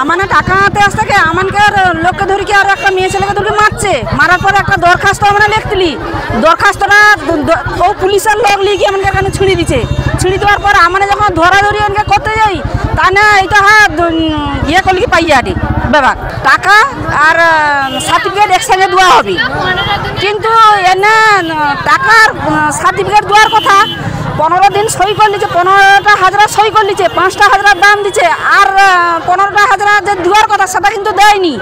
আমানে টাকা আনতে আসতে আমানকে আর লোককে ধরে কি আর একটা মেয়ে ছেলেকে ধরে মারছে, মারার পরে একটা দরখাস্ত আমরা লিখতলি, দরখাস্তটা ও পুলিশের লোক লিখে আমাকে এখানে ছুঁড়ি দিচ্ছে। ছুঁড়ি দেওয়ার পর আমরা যখন ধরাধরি আমাকে করতে যাই তা না এইটা ইয়ে করলে কি পাইয়া আটি ব্যাপার টাকা আর সার্টিফিকেট একসঙ্গে দেওয়া হবে, কিন্তু এনে টাকার সার্টিফিকেট দেওয়ার কথা 15 দিন সই করে নিচ্ছে, 15টা হাজরা সই করে নিচ্ছে, 5টা হাজরার দাম দিচ্ছে, আর 15টা হাজরা যে দেওয়ার কথা সেটা কিন্তু দেয়নি।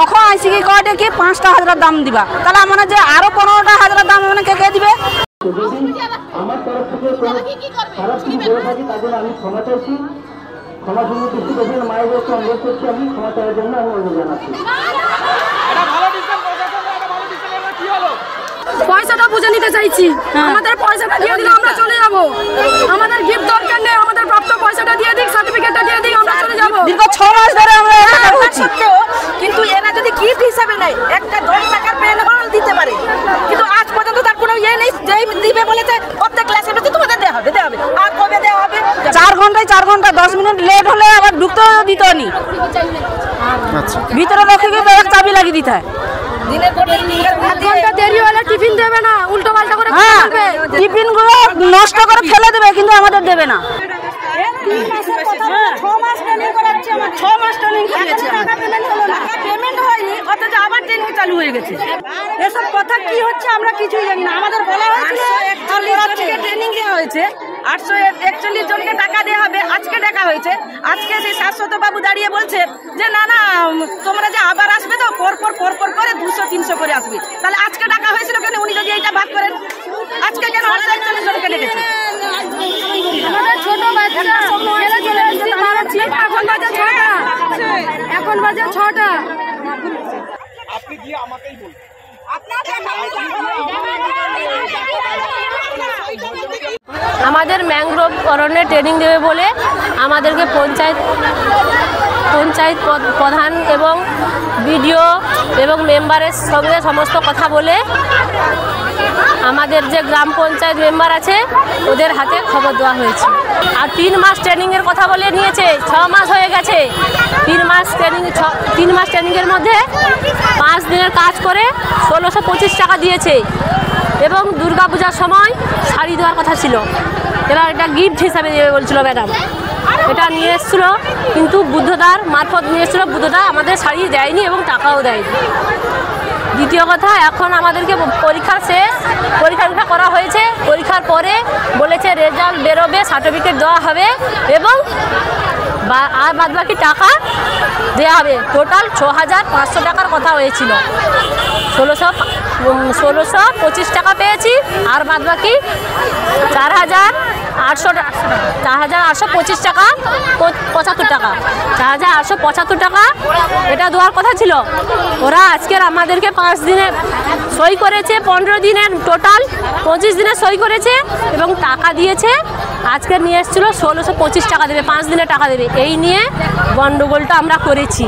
এখন আইসি কি কয় কি 5টা হাজরার দাম দিবা, তাহলে মানে যে আরো 15টা হাজরার দাম মানে কে দিবে? আমার তরফ থেকে খারাপ কিছু বলে থাকি তার জন্য আমি ক্ষমা চাইছি। ক্ষমা সুন্দর কিছু দেখে মায়ের কাছে অনুরোধ করছি, আমি ক্ষমা চাওয়ার জন্য আমি অনুরোধ জানাচ্ছি। পয়সাটা বুঝে নিতে চাইছি, আমাদের পয়সাটা দিয়ে দিলে আমরা চলে যাব। আমাদের গিফট দরকার নেই, আমাদের প্রাপ্ত পয়সাটা দিয়ে দিক, সার্টিফিকেটটা দিয়ে দিক, আমরা চলে যাব। দীর্ঘ 6 মাস ধরে আমরা এটা করছি, কিন্তু এরা যদি গিফট হিসাবে নেয় একটা 10 টাকার পেন হল দিতে পারে, কিন্তু আজ পর্যন্ত তার কোনো ইয়ে নেই। যেই দিবে বলেছে প্রত্যেক ক্লাসের মধ্যে তোমাদের দেওয়া হবে আর কবে দেওয়া হবে? 4 ঘন্টা 10 মিনিট লেট হলে আবার ঢুকতেও দিত নি, ভিতরে লোককে চাবি লাগিয়ে দিতে হয়। দেরি হলে টিফিন দেবে না, উল্টো পাল্টা করে ফেলবে, টিফিন গুলো নষ্ট করে ফেলে দেবে, কিন্তু আমাদের দেবে না। 6 মাস ট্রেনিং করাচ্ছে, 6 মাস ট্রেনিং করেছে, টাকা পেমেন্ট হয়নি, অথচ আবার ট্রেনিং চালু হয়ে গেছে। এসব কথা কি হচ্ছে আমরা কিছুই জানি না। আমাদের বলা হয়েছিল ট্রেনিং দেওয়া হয়েছে, 841 জনকে টাকা দেওয়া হবে, আজকে দেখা হয়েছে। আজকে সেই শাশ্বত বাবু দাঁড়িয়ে বলছে যে না না তোমরা যে আবার আসবে তো পর করে 200-300 করে আসবে। তাহলে আজকে টাকা হয়েছিল কেন? উনি যদি এইটা ভাগ করেন, আজকে কেন 841 জনকে ডেকেছে? ছোট বাচ্চা চলে আসছে, এখন বাজে 6টা। আপনি গিয়ে আমাকেই বলুন। আমাদের ম্যানগ্রোভ অরণ্যে ট্রেনিং দেবে বলে আমাদেরকে পঞ্চায়েত প্রধান এবং বিডিও এবং মেম্বারের সঙ্গে সমস্ত কথা বলে আমাদের যে গ্রাম পঞ্চায়েত মেম্বার আছে ওদের হাতে খবর দেওয়া হয়েছে। আর 3 মাস ট্রেনিংয়ের কথা বলে নিয়েছে, 6 মাস হয়ে গেছে। 3 মাস ট্রেনিংয়ের মধ্যে 5 দিনের কাজ করে 1625 টাকা দিয়েছে, এবং দুর্গাপূজার সময় শাড়ি দেওয়ার কথা ছিল, এরা এটা গিফট হিসাবে দেবে বলছিল ম্যাডাম। এটা নিয়ে এসেছিলো, কিন্তু বুদ্ধদার মারফত নিয়ে এসেছিলো, বুদ্ধদা আমাদের শাড়ি দেয়নি এবং টাকাও দেয়নি। দ্বিতীয় কথা, এখন আমাদেরকে পরীক্ষার শেষ, পরীক্ষা করা হয়েছে, পরীক্ষার পরে বলেছে রেজাল্ট বেরোবে, সার্টিফিকেট দেওয়া হবে এবং আর বাদবাকি টাকা দেওয়া হবে। টোটাল 6500 টাকার কথা হয়েছিল, 1625 টাকা পেয়েছি, আর বাদবাকি 4825 টাকা 75 টাকা 4875 টাকা এটা দেওয়ার কথা ছিল। ওরা আজকের আমাদেরকে 5 দিনে সই করেছে, 15 দিনের টোটাল 25 দিনে সই করেছে এবং টাকা দিয়েছে। আজকে নিয়ে এসেছিলো 1625 টাকা দেবে, 5 দিনে টাকা দেবে। এই নিয়ে গন্ডগোলটা আমরা করেছি।